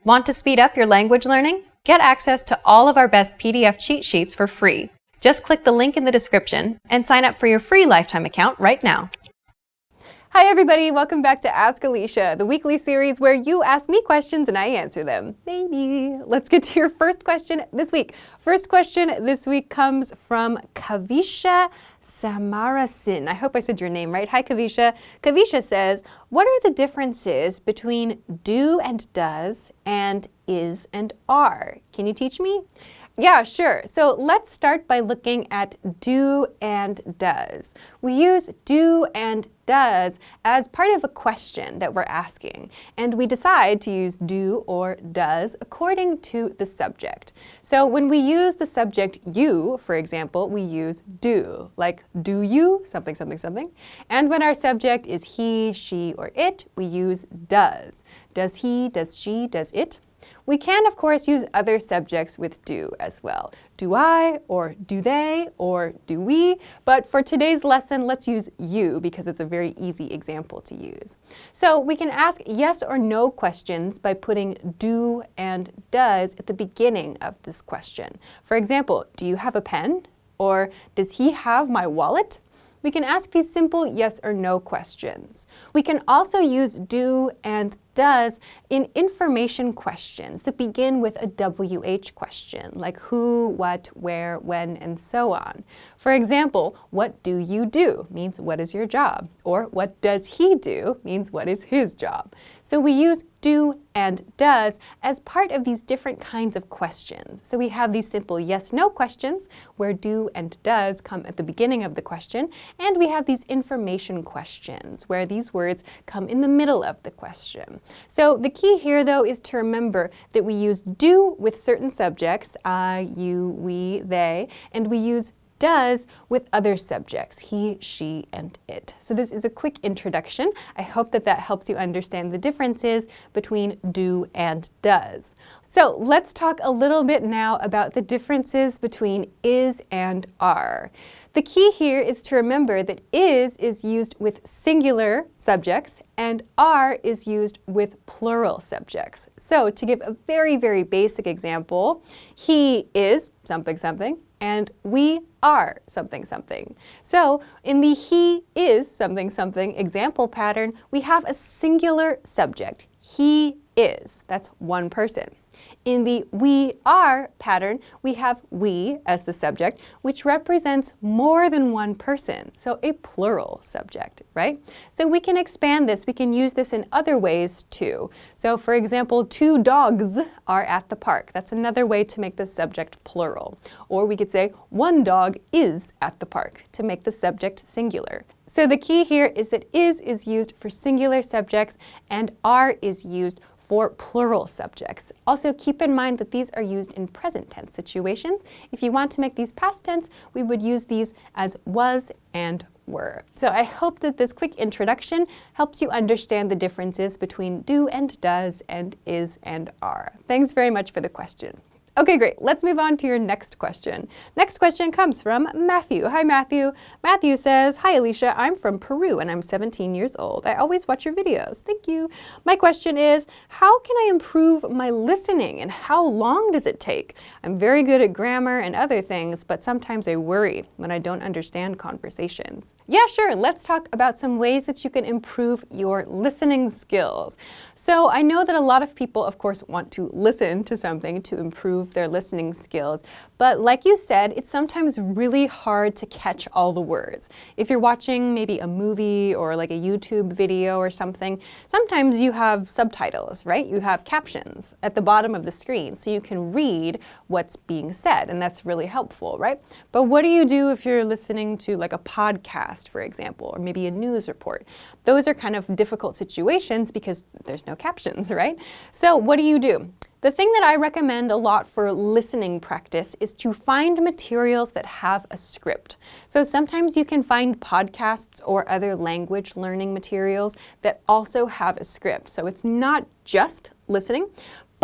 Want to speed up your language learning? Get access to all of our best PDF cheat sheets for free. Just click the link in the description and sign up for your free lifetime account right now. Hi everybody, welcome back to Ask Alisha, the weekly series where you ask me questions and I answer them. Maybe. Let's get to your first question this week. First question this week comes from Kavisha Samarasin. I hope I said your name right. Hi Kavisha. Kavisha says, what are the differences between do and does and is and are? Can you teach me? Yeah, sure. So let's start by looking at do and does. We use do and does as part of a question that we're asking, and we decide to use do or does according to the subject. So when we use the subject you, for example, we use do, like do you, something, something, something. And when our subject is he, she, or it, we use does. Does he, does she, does it? We can, of course, use other subjects with do as well. Do I, or do they, or do we? But for today's lesson, let's use you because it's a very easy example to use. So we can ask yes or no questions by putting do and does at the beginning of this question. For example, do you have a pen? Or does he have my wallet? We can ask these simple yes or no questions. We can also use do and does in information questions that begin with a WH question, like who, what, where, when, and so on. For example, what do you do means what is your job? Or what does he do means what is his job? So we use do and does as part of these different kinds of questions. So we have these simple yes-no questions where do and does come at the beginning of the question, and we have these information questions where these words come in the middle of the question. So the key here, though, is to remember that we use do with certain subjects, I, you, we, they, and we use does with other subjects, he, she, and it. So this is a quick introduction. I hope that that helps you understand the differences between do and does. So let's talk a little bit now about the differences between is and are. The key here is to remember that is used with singular subjects and are is used with plural subjects. So to give a very, very basic example, he is something something and we are something something. So in the he is something something example pattern, we have a singular subject. He is. That's one person. In the we are pattern, we have we as the subject, which represents more than one person, so a plural subject, right? So we can expand this. We can use this in other ways too. So for example, 2 dogs are at the park. That's another way to make the subject plural. Or we could say 1 dog is at the park to make the subject singular. So the key here is that is used for singular subjects and are is used for plural subjects. Also keep in mind that these are used in present tense situations. If you want to make these past tense, we would use these as was and were. So I hope that this quick introduction helps you understand the differences between do and does and is and are. Thanks very much for the question. Okay, great. Let's move on to your next question. Next question comes from Matthew. Hi, Matthew. Matthew says, hi, Alisha. I'm from Peru and I'm 17 years old. I always watch your videos. Thank you. My question is, how can I improve my listening and how long does it take? I'm very good at grammar and other things, but sometimes I worry when I don't understand conversations. Yeah, sure. Let's talk about some ways that you can improve your listening skills. So I know that a lot of people, of course, want to listen to something to improve their listening skills. But like you said, it's sometimes really hard to catch all the words. If you're watching maybe a movie or like a YouTube video or something, sometimes you have subtitles, right? You have captions at the bottom of the screen so you can read what's being said, and that's really helpful, right? But what do you do if you're listening to like a podcast, for example, or maybe a news report? Those are kind of difficult situations because there's no captions, right? So what do? The thing that I recommend a lot for listening practice is to find materials that have a script. So sometimes you can find podcasts or other language learning materials that also have a script. So it's not just listening,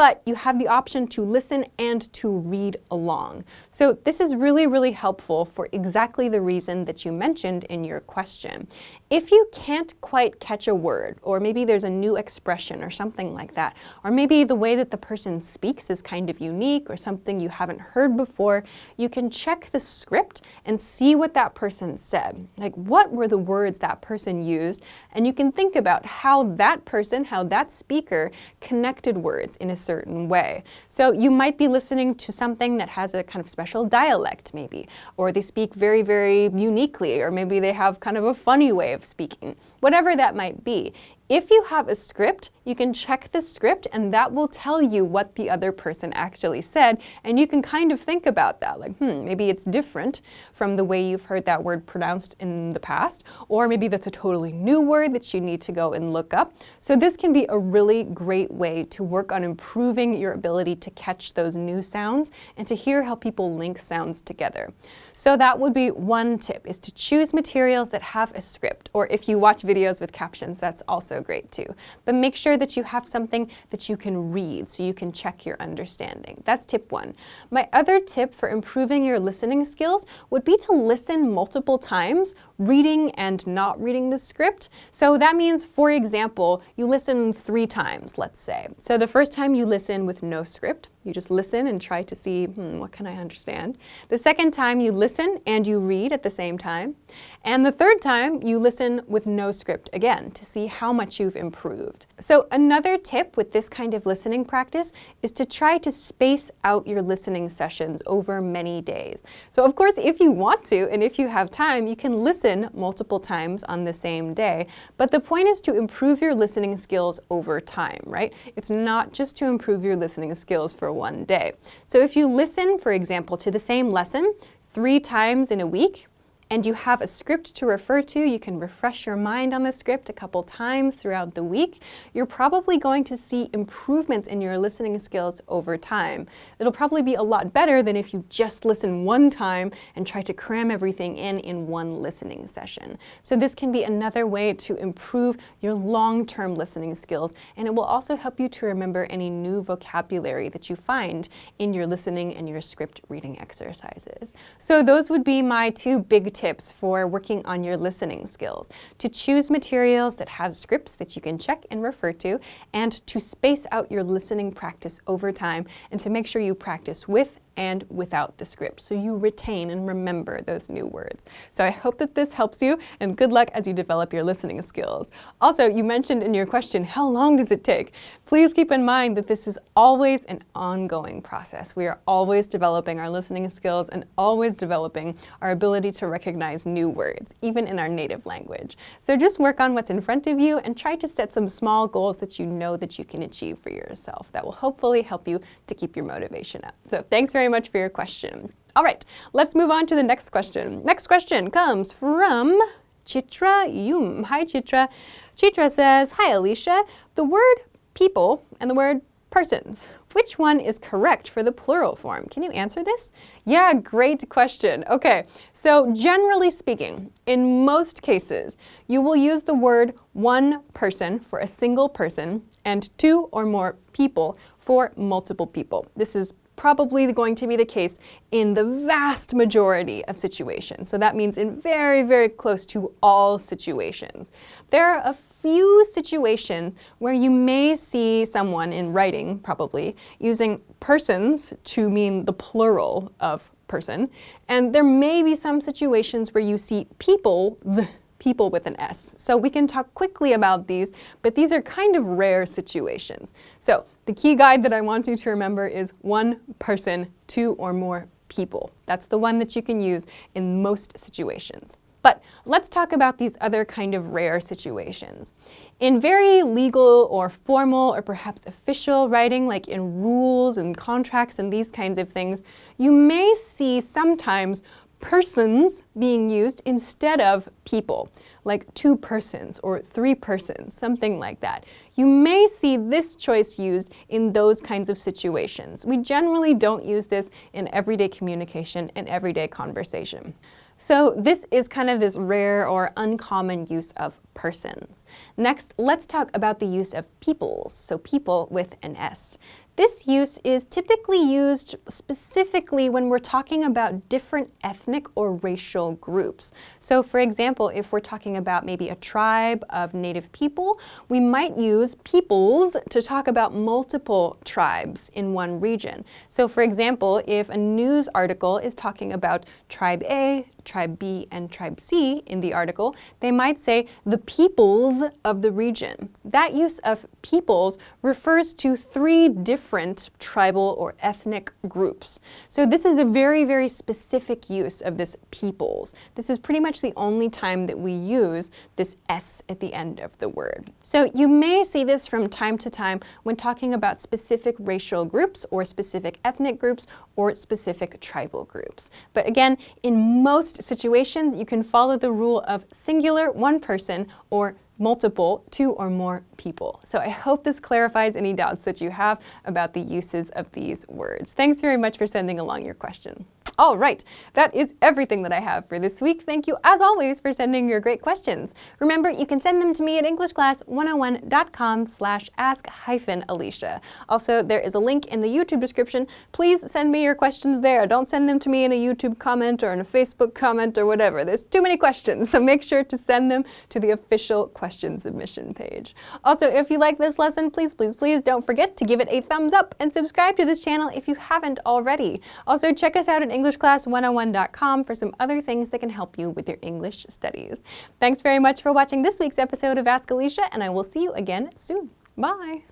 but you have the option to listen and to read along. So this is really, really helpful for exactly the reason that you mentioned in your question. If you can't quite catch a word, or maybe there's a new expression or something like that, or maybe the way that the person speaks is kind of unique or something you haven't heard before, you can check the script and see what that person said. Like, what were the words that person used? And you can think about how that person, how that speaker connected words in a certain way. So you might be listening to something that has a kind of special dialect maybe, or they speak very, very uniquely, or maybe they have kind of a funny way of speaking, whatever that might be. If you have a script, you can check the script and that will tell you what the other person actually said, and you can kind of think about that, like, maybe it's different from the way you've heard that word pronounced in the past, or maybe that's a totally new word that you need to go and look up. So this can be a really great way to work on improving your ability to catch those new sounds and to hear how people link sounds together. So that would be one tip, is to choose materials that have a script, or if you watch videos with captions, that's also great too. But make sure that you have something that you can read so you can check your understanding. That's tip one. My other tip for improving your listening skills would be to listen multiple times, reading and not reading the script. So that means, for example, you listen 3 times, let's say. So the first time you listen with no script, you just listen and try to see, what can I understand? The second time you listen and you read at the same time. And the third time you listen with no script again to see how much you've improved. So another tip with this kind of listening practice is to try to space out your listening sessions over many days. So of course, if you want to and if you have time, you can listen multiple times on the same day. But the point is to improve your listening skills over time, right? It's not just to improve your listening skills for one day. So if you listen, for example, to the same lesson 3 times in a week, and you have a script to refer to, you can refresh your mind on the script a couple times throughout the week, you're probably going to see improvements in your listening skills over time. It'll probably be a lot better than if you just listen one time and try to cram everything in one listening session. So this can be another way to improve your long-term listening skills, and it will also help you to remember any new vocabulary that you find in your listening and your script reading exercises. So those would be my 2 big tips for working on your listening skills: to choose materials that have scripts that you can check and refer to, and to space out your listening practice over time, and to make sure you practice with and without the script, so you retain and remember those new words. So I hope that this helps you, and good luck as you develop your listening skills. Also, you mentioned in your question, how long does it take? Please keep in mind that this is always an ongoing process. We are always developing our listening skills and always developing our ability to recognize new words, even in our native language. So just work on what's in front of you and try to set some small goals that you know that you can achieve for yourself. That will hopefully help you to keep your motivation up. So thanks very much for your question. All right, let's move on to the next question. Next question comes from Chitra Yum. Hi, Chitra. Chitra says, hi, Alisha. The word people and the word persons, which one is correct for the plural form? Can you answer this? Yeah, great question. Okay, so generally speaking, in most cases, you will use the word one person for a single person and 2 or more people for multiple people. This is probably going to be the case in the vast majority of situations. So that means in very, very close to all situations. There are a few situations where you may see someone in writing, probably, using persons to mean the plural of person. And there may be some situations where you see peoples, people with an S. So we can talk quickly about these, but these are kind of rare situations. So the key guide that I want you to remember is one person, 2 or more people. That's the one that you can use in most situations. But let's talk about these other kind of rare situations. In very legal or formal or perhaps official writing, like in rules and contracts and these kinds of things, you may see sometimes persons being used instead of people, like 2 persons or 3 persons, something like that. You may see this choice used in those kinds of situations. We generally don't use this in everyday communication and everyday conversation. So this is kind of this rare or uncommon use of persons. Next, let's talk about the use of peoples, so people with an S. This use is typically used specifically when we're talking about different ethnic or racial groups. So for example, if we're talking about maybe a tribe of native people, we might use peoples to talk about multiple tribes in one region. So for example, if a news article is talking about tribe A, tribe B, and tribe C in the article, they might say the peoples of the region. That use of peoples refers to 3 different tribal or ethnic groups. So this is a very, very specific use of this peoples. This is pretty much the only time that we use this S at the end of the word. So you may see this from time to time when talking about specific racial groups or specific ethnic groups or specific tribal groups. But again, in most situations, you can follow the rule of singular, 1 person, or multiple, 2 or more people. So I hope this clarifies any doubts that you have about the uses of these words. Thanks very much for sending along your question. All right, that is everything that I have for this week. Thank you, as always, for sending your great questions. Remember, you can send them to me at EnglishClass101.com/ask-Alisha. Also, there is a link in the YouTube description. Please send me your questions there. Don't send them to me in a YouTube comment or in a Facebook comment or whatever. There's too many questions, so make sure to send them to the official question submission page. Also, if you like this lesson, please, please, please don't forget to give it a thumbs up and subscribe to this channel if you haven't already. Also, check us out at EnglishClass101.com for some other things that can help you with your English studies. Thanks very much for watching this week's episode of Ask Alisha, and I will see you again soon. Bye!